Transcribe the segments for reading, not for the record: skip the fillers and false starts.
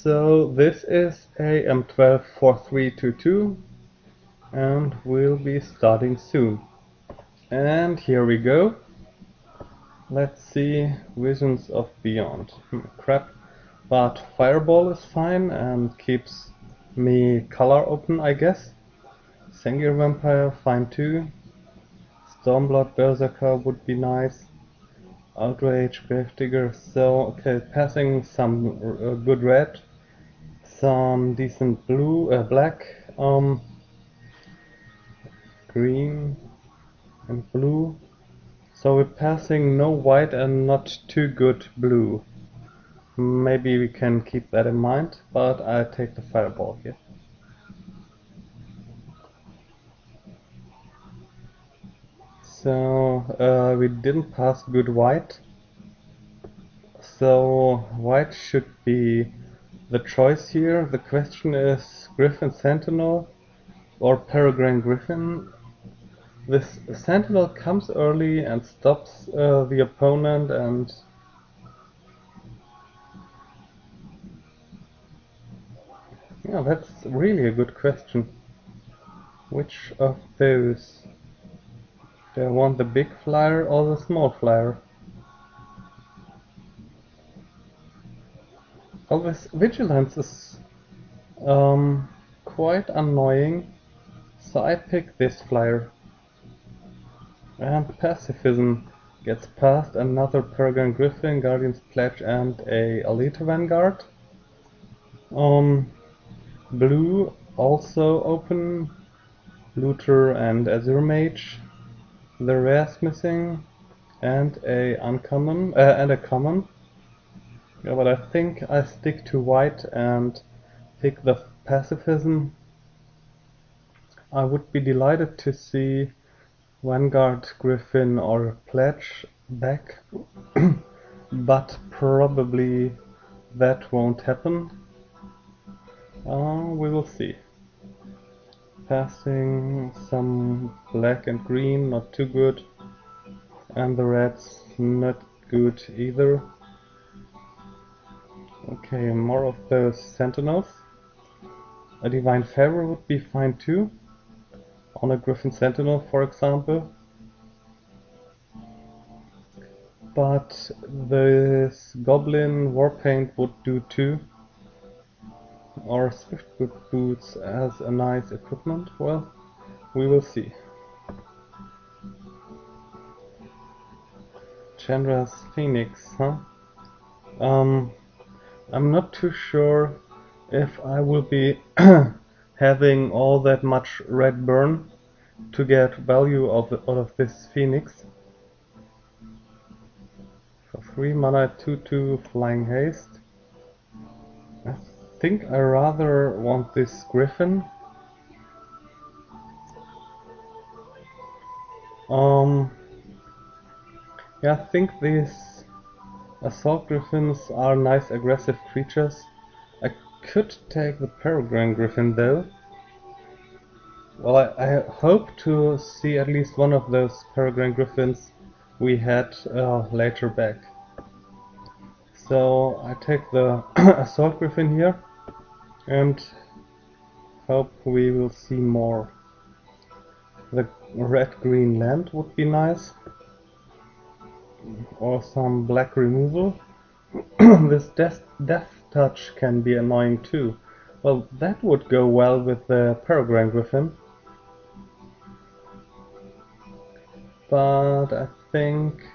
So this is a M12 4322 and we'll be starting soon. And here we go. Let's see, Visions of Beyond. Crap. But Fireball is fine and keeps me color open, I guess. Sengir Vampire, fine too. Stormblood Berserker would be nice. Outrage, Gravedigger, so okay, passing some good red, some decent blue, black, green and blue. So we're passing no white and not too good blue. Maybe we can keep that in mind, but I take the Fireball here. So we didn't pass good white. So white should be the choice here. The question is Griffin Sentinel or Peregrine Griffin. This Sentinel comes early and stops the opponent, and yeah, that's really a good question. Which of those? Do I want the big flyer or the small flyer? Oh, this Vigilance is quite annoying, so I pick this flyer. And Pacifism gets past another Peregrine Griffin, Guardian's Pledge and a Elite Vanguard. Blue also open, Looter and Azure Mage. The rare's missing, and a uncommon and a common. Yeah, but I think I stick to white and pick the Pacifism. I would be delighted to see Vanguard, Griffin or Pledge back, but probably that won't happen. We will see. Passing some black and green, not too good, and the reds not good either. Okay, more of those sentinels. A Divine Favor would be fine too, on a Griffin Sentinel for example. But this Goblin Warpaint would do too. Or Swiftfoot Boots as a nice equipment. Well, we will see. Chandra's Phoenix, huh? I'm not too sure if I will be having all that much red burn to get value out of this Phoenix. For 3 mana, 2/2 Flying Haste. I think I rather want this Griffin. Yeah, I think these Assault Griffins are nice aggressive creatures. I could take the Peregrine Griffin though. Well, I hope to see at least one of those Peregrine Griffins we had later back. So I take the Assault Griffin here and hope we will see more. The red-green land would be nice. Or some black removal. This death touch can be annoying too. Well, that would go well with the Peregrine Griffin. But I think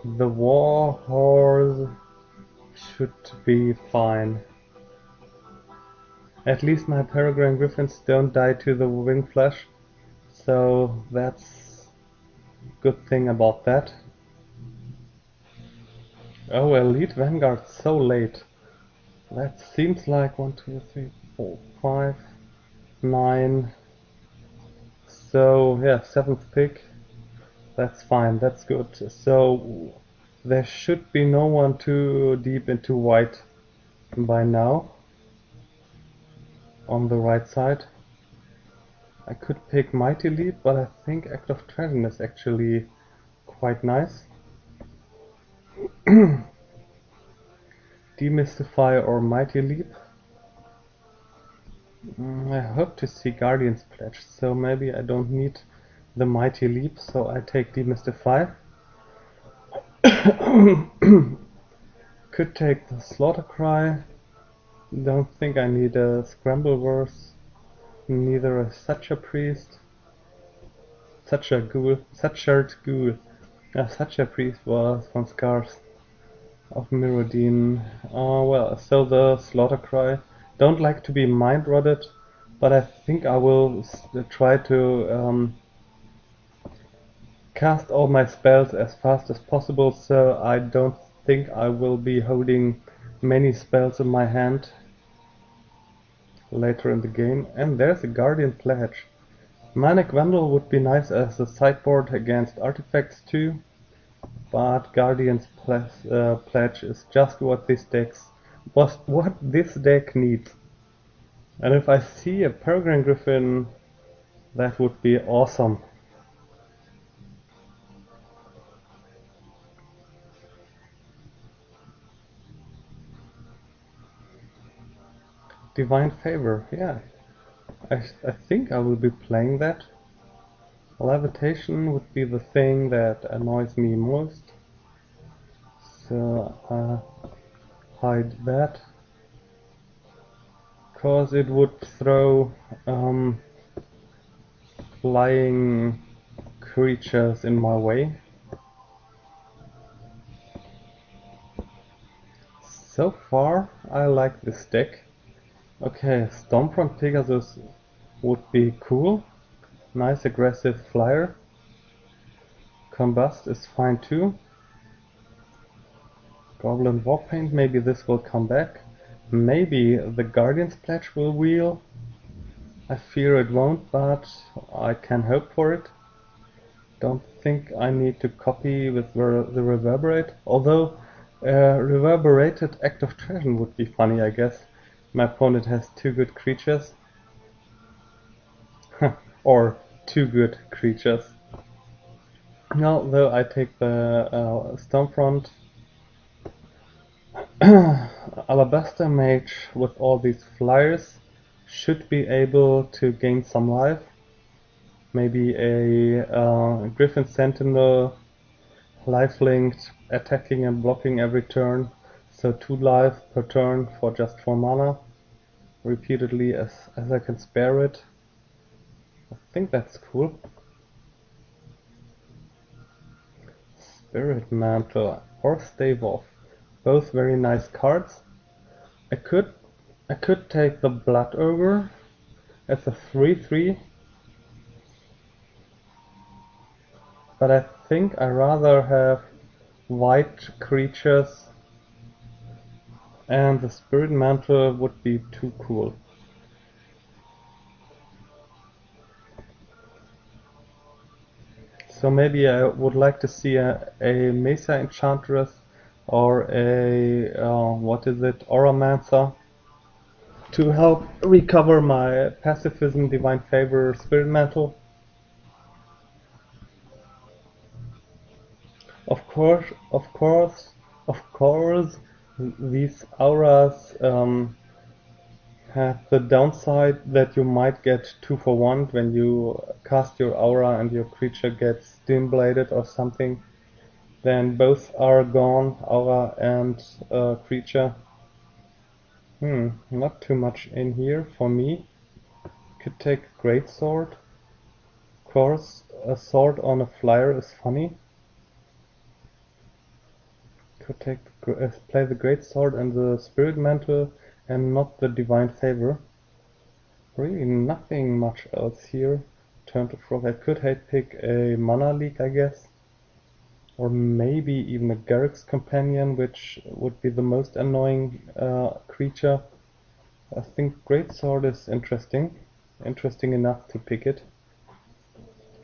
the War Horse should be fine. At least my Peregrine Griffins don't die to the Wing Flash, so that's a good thing about that. Oh, Elite Vanguard so late. That seems like 1, 2, 3, 4, 5, 9. So yeah, 7th pick. That's fine, that's good. So there should be no one too deep into white by now. On the right side. I could pick Mighty Leap, but I think Act of Treason is actually quite nice. Demystify or Mighty Leap. I hope to see Guardian's Pledge, so maybe I don't need the Mighty Leap, so I take Demystify. Could take the Slaughter Cry. Don't think I need a Scrambleverse, neither a Such Priest. Such a Ghoul. Such a Priest was from Scars of Mirrodin. Well, so the Slaughter Cry. Don't like to be mind rotted, but I think I will try to cast all my spells as fast as possible, so I don't think I will be holding many spells in my hand later in the game. And there's a Guardian Pledge. Manic Vandal would be nice as a sideboard against artifacts too, but Guardian's Pledge is just what this deck needs. And if I see a Peregrine Griffin, that would be awesome. Divine Favor, yeah. I think I will be playing that. Levitation would be the thing that annoys me most. So hide that. Cause it would throw flying creatures in my way. So far I like this deck. Okay, Stormfront Pegasus would be cool. Nice aggressive flyer. Combust is fine too. Goblin Warpaint, maybe this will come back. Maybe the Guardian's Pledge will wheel. I fear it won't, but I can hope for it. Don't think I need to copy with the Reverberate, although Reverberated Act of Treason would be funny, I guess. My opponent has 2 good creatures. Or 2 good creatures. Now, though, I take the Stormfront. Alabaster Mage with all these flyers should be able to gain some life. Maybe a Griffin Sentinel, life-linked, attacking and blocking every turn. So 2 life per turn for just 4 mana. Repeatedly as I can spare it. I think that's cool. Spirit Mantle or Stave Off. Both very nice cards. I could take the Blood Ogre as a 3/3, but I think I rather have white creatures, and the Spirit Mantle would be too cool. So maybe I would like to see a Mesa Enchantress or a Auramancer to help recover my Pacifism, Divine Favor, Spirit Mantle. Of course, these auras have the downside that you might get 2 for 1 when you cast your aura and your creature gets Doom-bladed or something. Then both are gone, aura and creature. Not too much in here for me. Could take Greatsword. Of course, a sword on a flyer is funny. Could play the Greatsword and the Spirit Mantle and not the Divine Favor. Really nothing much else here. Turn to Frog. I could pick a Mana Leak, I guess. Or maybe even a Garruk's Companion, which would be the most annoying creature. I think Greatsword is interesting. Interesting enough to pick it.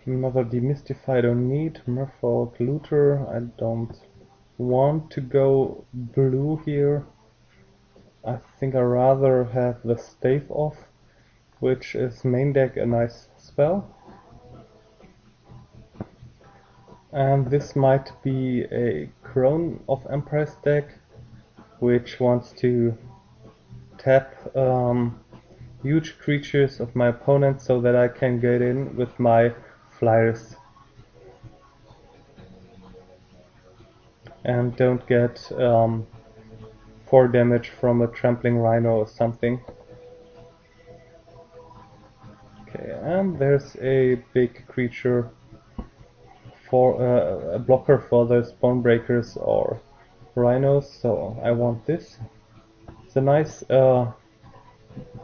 Another Demystify I don't need. Merfolk Looter, I don't want to go blue here. I think I rather have the Stave Off, which is main deck a nice spell. And this might be a Crown of Empress deck. which wants to tap huge creatures of my opponent so that I can get in with my flyers and don't get 4 damage from a trampling rhino or something. Okay, and there's a big creature for a blocker for the spawn breakers or rhinos, so I want this. It's a nice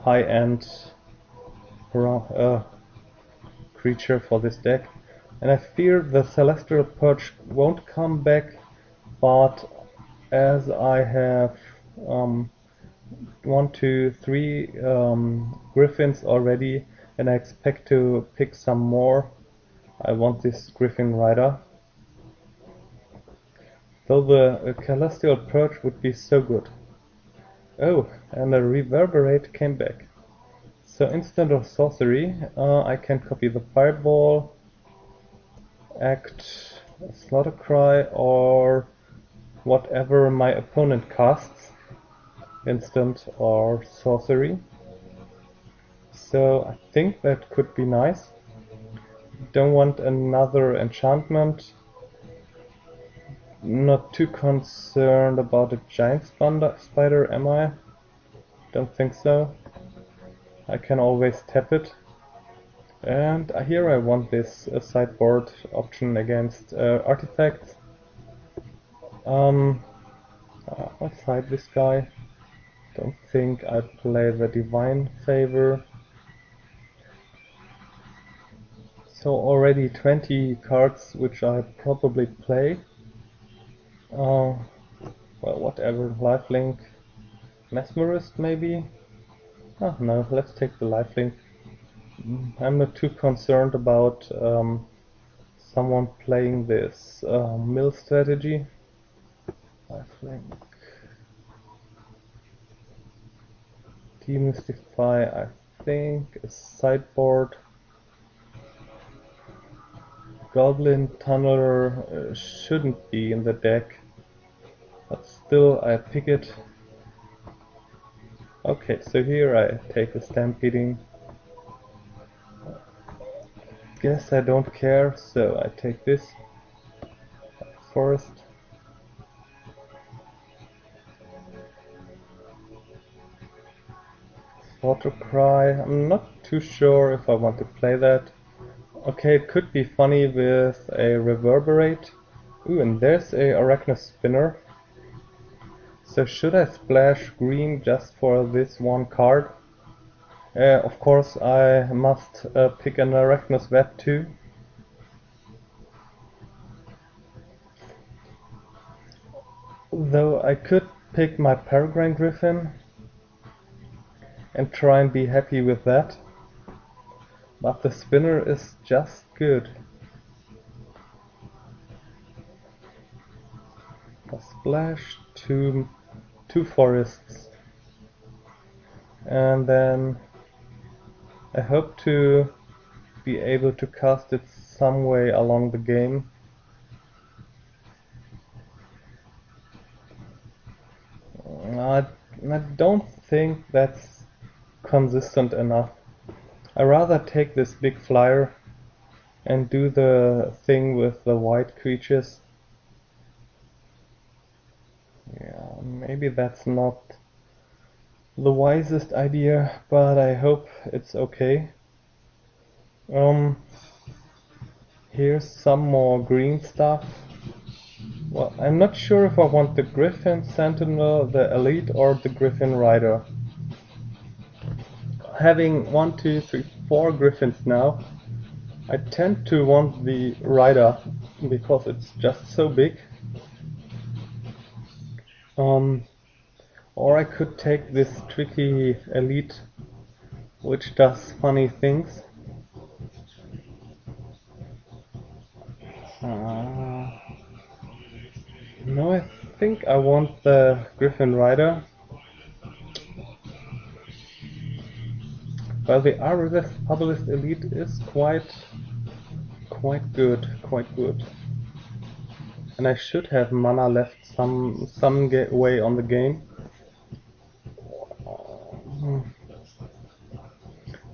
high-end creature for this deck, and I fear the Celestial Purge won't come back, but as I have 1, 2, 3 griffins already, and I expect to pick some more, I want this Griffin Rider. Though the Celestial Purge would be so good. Oh, and a Reverberate came back. So instant or sorcery, I can copy the Fireball, act Slaughter Cry, or whatever my opponent casts, instant or sorcery. So I think that could be nice. Don't want another enchantment. Not too concerned about a giant spider, am I? Don't think so. I can always tap it. And here I want this sideboard option against artifacts. Let's hide this guy. Don't think I play the Divine Favor. So already 20 cards which I probably play. Well, whatever. Lifelink. Mesmerist maybe? Oh no, let's take the lifelink. I'm not too concerned about someone playing this mill strategy. Lifelink. Demystify, I think, a sideboard. Goblin Tunneler shouldn't be in the deck, but still I pick it. Okay, so here I take the Stampeding. Guess I don't care, so I take this. Forest. Slaughter Cry, I'm not too sure if I want to play that. Okay, it could be funny with a Reverberate. Ooh, and there's a Arachno Spinner. So should I splash green just for this one card? Of course I must pick an Arachnos Web too. Though I could pick my Peregrine Griffin and try and be happy with that. But the spinner is just good. A splash, two forests. And then I hope to be able to cast it some way along the game. I don't think that's consistent enough. I rather take this big flyer and do the thing with the white creatures. Yeah, maybe that's not the wisest idea, but I hope it's okay. Here's some more green stuff. Well, I'm not sure if I want the Griffin Sentinel, the Elite, or the Griffin Rider. Having 1, 2, 3, 4 Griffins now, I tend to want the Rider because it's just so big. Or I could take this tricky Elite, which does funny things. No, I think I want the Griffin Rider. Well, the Arbalest Published Elite is quite good. And I should have mana left some way on the game.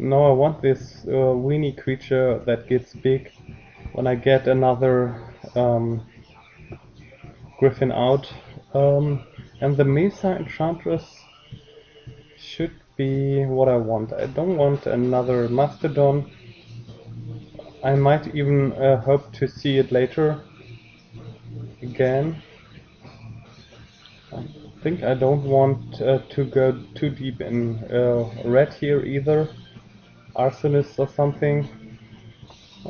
No, I want this weenie creature that gets big when I get another Griffin out. And the Mesa Enchantress should be what I want. I don't want another Mastodon. I might even hope to see it later again. I think I don't want to go too deep in red here either. Arsonist or something.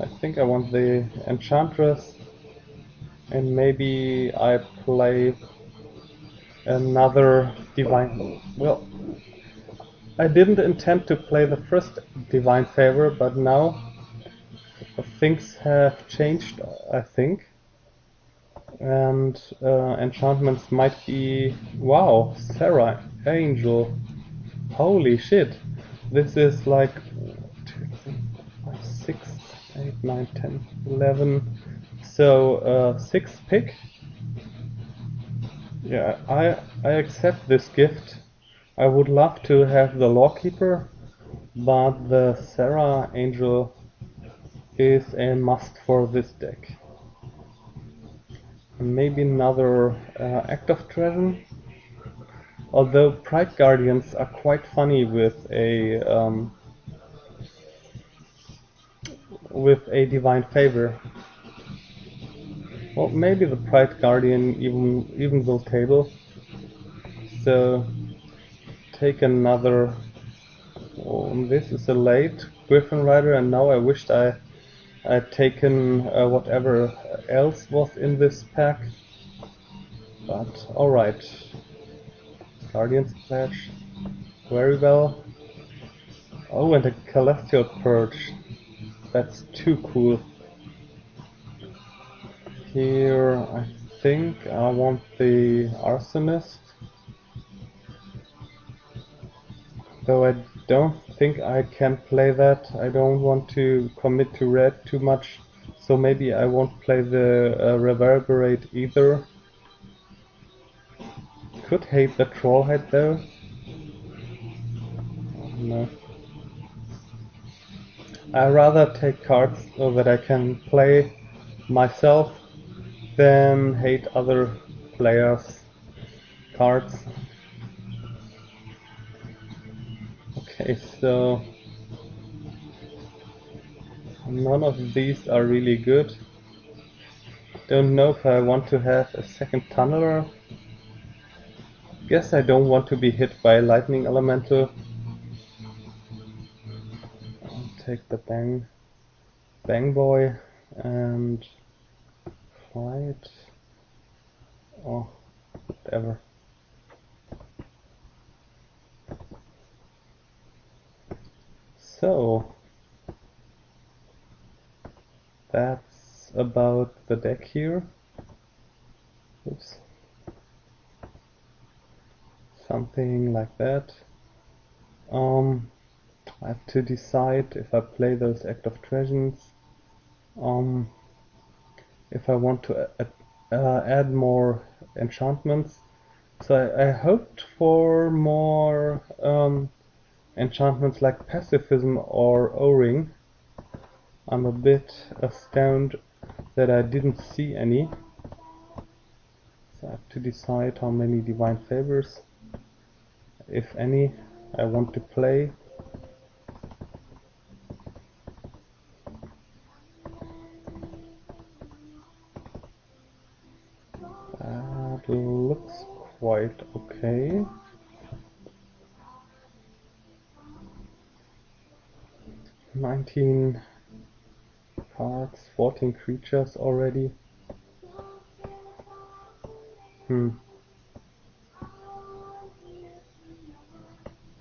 I think I want the Enchantress, and maybe I play another Divine. Well, I didn't intend to play the first Divine Favor, but now things have changed, I think. And enchantments might be... Wow, Sarah, Angel. Holy shit. This is like 2, 3, 5, 6, 8, 9, 10, 11. So 6 pick. Yeah, I accept this gift. I would love to have the Lawkeeper, but the Sarah Angel is a must for this deck. And maybe another Act of Treasure. Although Pride Guardians are quite funny with a Divine Favor. Well, maybe the Pride Guardian even will table. So take another. Oh, this is a late Griffin Rider, and now I wished I'd taken whatever else was in this pack. But alright. Guardian's Pledge. Very well. Oh, and a Celestial Purge. That's too cool. Here, I think I want the Arsonist. Though I don't think I can play that. I don't want to commit to red too much. So maybe I won't play the Reverberate either. Could hate the Trollhead though. No. I rather take cards so that I can play myself than hate other players' cards. Okay, so none of these are really good. Don't know if I want to have a second tunneler. Guess I don't want to be hit by a lightning elemental. I'll take the bang boy and fly it. Oh, whatever. So that's about the deck here. Oops. Something like that. I have to decide if I play those Act of Treasures. If I want to add more enchantments. So I hoped for more enchantments like Pacifism or O-Ring. I'm a bit astounded that I didn't see any. So I have to decide how many Divine Favors, if any, I want to play. That looks quite okay. $19 cards, 14 creatures already.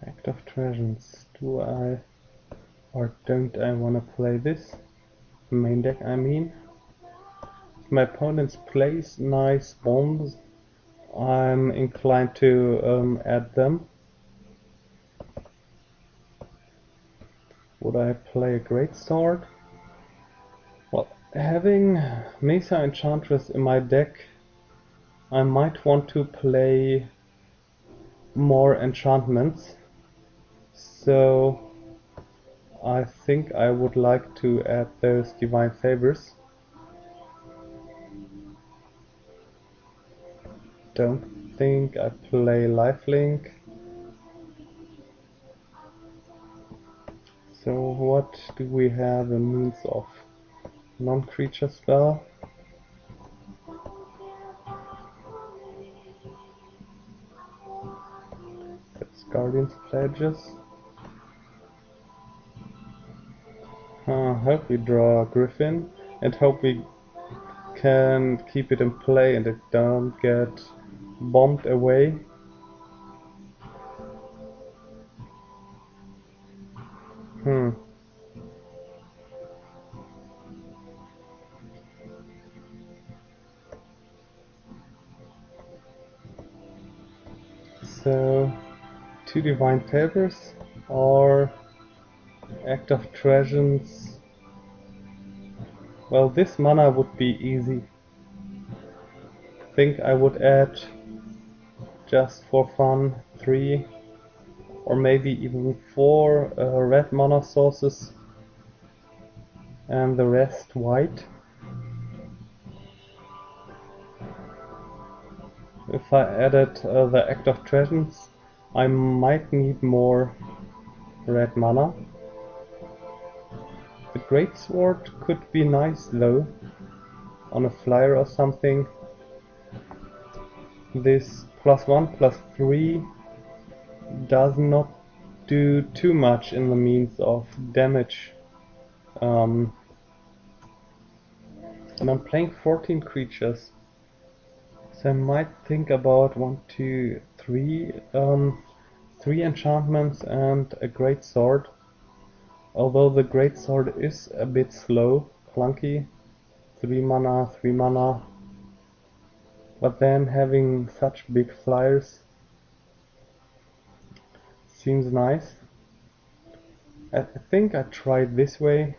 Act of Treasures. Do I or don't I want to play this? Main deck, I mean. If my opponents plays nice bombs, I'm inclined to add them. Would I play a Great Sword? Well, having Mesa Enchantress in my deck, I might want to play more enchantments. So I think I would like to add those Divine Favors. Don't think I play Lifelink. So what do we have in means of non-creature spell? That's Guardian's Pledges. Hope we draw a Griffin and hope we can keep it in play and it don't get bombed away. So, 2 Divine Favors or Act of Treasons. Well, this mana would be easy. Think I would add, just for fun, 3 or maybe even 4 red mana sources and the rest white. If I added the Act of Treasons, I might need more red mana. The Greatsword could be nice though, on a flyer or something. This +1/+3 does not do too much in the means of damage. And I'm playing 14 creatures. So I might think about 1, 2, 3, 3 enchantments and a great sword. Although the great sword is a bit slow, clunky, 3 mana, 3 mana. But then having such big flyers seems nice. I think I tried this way.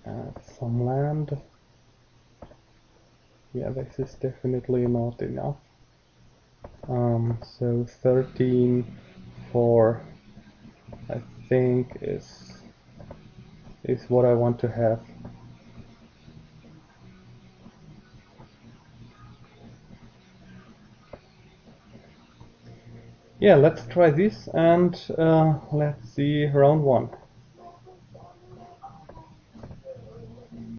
Add some land. Yeah, this is definitely not enough. So 13 for I think is what I want to have. Yeah, let's try this and let's see round 1.